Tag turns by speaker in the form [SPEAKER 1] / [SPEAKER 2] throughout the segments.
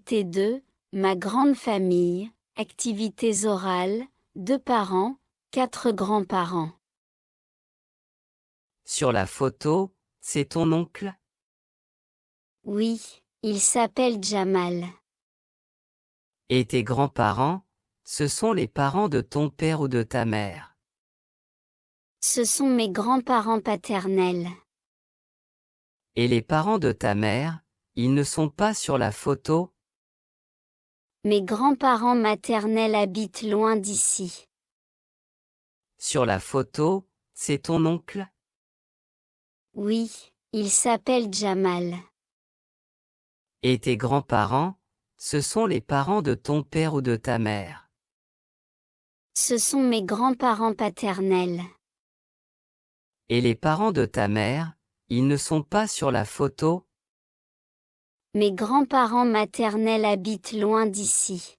[SPEAKER 1] Activité 2, ma grande famille, activités orales, 2 parents, 4 grands-parents.
[SPEAKER 2] Sur la photo, c'est ton oncle?
[SPEAKER 1] Oui, il s'appelle Jamal.
[SPEAKER 2] Et tes grands-parents, ce sont les parents de ton père ou de ta mère?
[SPEAKER 1] Ce sont mes grands-parents paternels.
[SPEAKER 2] Et les parents de ta mère, ils ne sont pas sur la photo?
[SPEAKER 1] Mes grands-parents maternels habitent loin d'ici.
[SPEAKER 2] Sur la photo, c'est ton oncle?
[SPEAKER 1] Oui, il s'appelle Jamal.
[SPEAKER 2] Et tes grands-parents, ce sont les parents de ton père ou de ta mère?
[SPEAKER 1] Ce sont mes grands-parents paternels.
[SPEAKER 2] Et les parents de ta mère, ils ne sont pas sur la photo?
[SPEAKER 1] Mes grands-parents maternels habitent loin d'ici.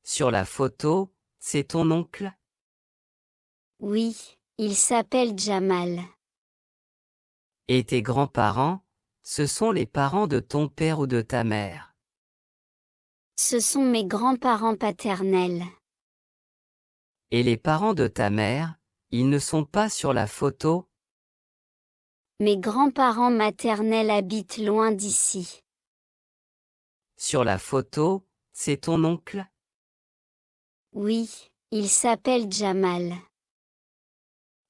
[SPEAKER 2] Sur la photo, c'est ton oncle?
[SPEAKER 1] Oui, il s'appelle Jamal.
[SPEAKER 2] Et tes grands-parents, ce sont les parents de ton père ou de ta mère?
[SPEAKER 1] Ce sont mes grands-parents paternels.
[SPEAKER 2] Et les parents de ta mère, ils ne sont pas sur la photo?
[SPEAKER 1] Mes grands-parents maternels habitent loin d'ici.
[SPEAKER 2] Sur la photo, c'est ton oncle?
[SPEAKER 1] Oui, il s'appelle Jamal.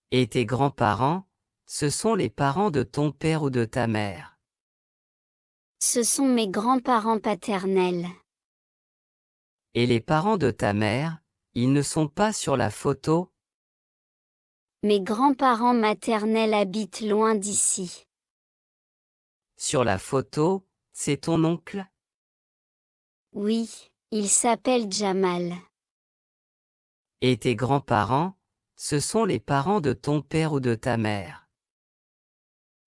[SPEAKER 2] Et tes grands-parents, ce sont les parents de ton père ou de ta mère?
[SPEAKER 1] Ce sont mes grands-parents paternels.
[SPEAKER 2] Et les parents de ta mère, ils ne sont pas sur la photo?
[SPEAKER 1] Mes grands-parents maternels habitent loin d'ici.
[SPEAKER 2] Sur la photo, c'est ton oncle?
[SPEAKER 1] Oui, il s'appelle Jamal.
[SPEAKER 2] Et tes grands-parents, ce sont les parents de ton père ou de ta mère?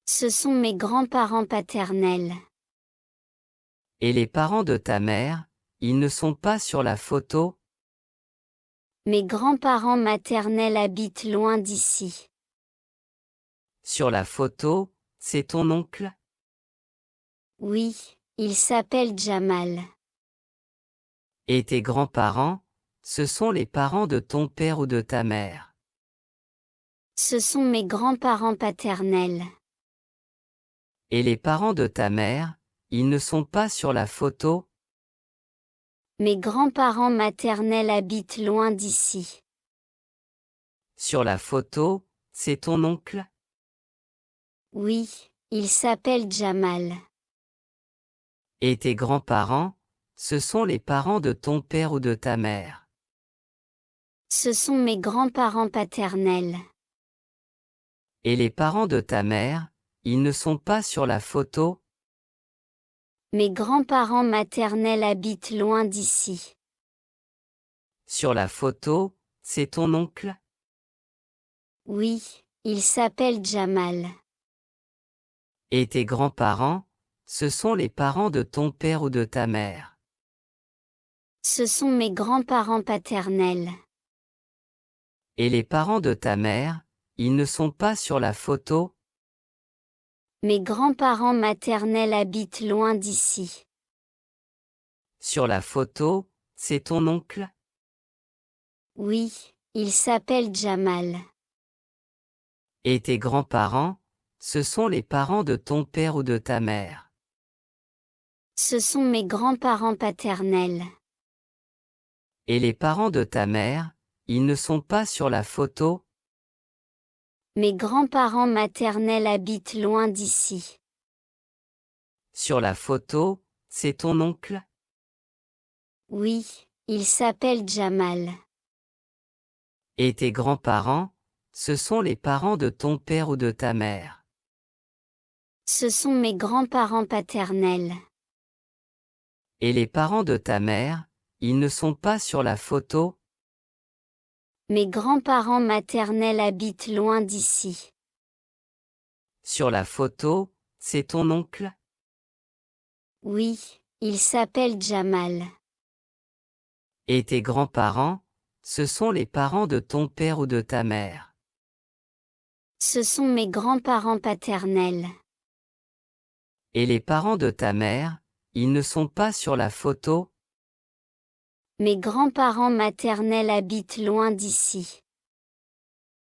[SPEAKER 1] Ce sont mes grands-parents paternels.
[SPEAKER 2] Et les parents de ta mère, ils ne sont pas sur la photo?
[SPEAKER 1] Mes grands-parents maternels habitent loin d'ici.
[SPEAKER 2] Sur la photo, c'est ton oncle?
[SPEAKER 1] Oui, il s'appelle Jamal.
[SPEAKER 2] Et tes grands-parents, ce sont les parents de ton père ou de ta mère?
[SPEAKER 1] Ce sont mes grands-parents paternels.
[SPEAKER 2] Et les parents de ta mère, ils ne sont pas sur la photo?
[SPEAKER 1] Mes grands-parents maternels habitent loin d'ici.
[SPEAKER 2] Sur la photo, c'est ton oncle?
[SPEAKER 1] Oui, il s'appelle Jamal.
[SPEAKER 2] Et tes grands-parents, ce sont les parents de ton père ou de ta mère?
[SPEAKER 1] Ce sont mes grands-parents paternels.
[SPEAKER 2] Et les parents de ta mère, ils ne sont pas sur la photo?
[SPEAKER 1] Mes grands-parents maternels habitent loin d'ici.
[SPEAKER 2] Sur la photo, c'est ton oncle?
[SPEAKER 1] Oui, il s'appelle Jamal.
[SPEAKER 2] Et tes grands-parents, ce sont les parents de ton père ou de ta mère?
[SPEAKER 1] Ce sont mes grands-parents paternels.
[SPEAKER 2] Et les parents de ta mère, ils ne sont pas sur la photo?
[SPEAKER 1] Mes grands-parents maternels habitent loin d'ici.
[SPEAKER 2] Sur la photo, c'est ton oncle?
[SPEAKER 1] Oui, il s'appelle Jamal.
[SPEAKER 2] Et tes grands-parents, ce sont les parents de ton père ou de ta mère?
[SPEAKER 1] Ce sont mes grands-parents paternels.
[SPEAKER 2] Et les parents de ta mère, ils ne sont pas sur la photo?
[SPEAKER 1] Mes grands-parents maternels habitent loin d'ici.
[SPEAKER 2] Sur la photo, c'est ton oncle?
[SPEAKER 1] Oui, il s'appelle Jamal.
[SPEAKER 2] Et tes grands-parents, ce sont les parents de ton père ou de ta mère?
[SPEAKER 1] Ce sont mes grands-parents paternels.
[SPEAKER 2] Et les parents de ta mère, ils ne sont pas sur la photo?
[SPEAKER 1] Mes grands-parents maternels habitent loin d'ici.
[SPEAKER 2] Sur la photo, c'est ton oncle?
[SPEAKER 1] Oui, il s'appelle Jamal.
[SPEAKER 2] Et tes grands-parents, ce sont les parents de ton père ou de ta mère?
[SPEAKER 1] Ce sont mes grands-parents paternels.
[SPEAKER 2] Et les parents de ta mère, Ils ne sont pas sur la photo.
[SPEAKER 1] Mes grands-parents maternels habitent loin d'ici.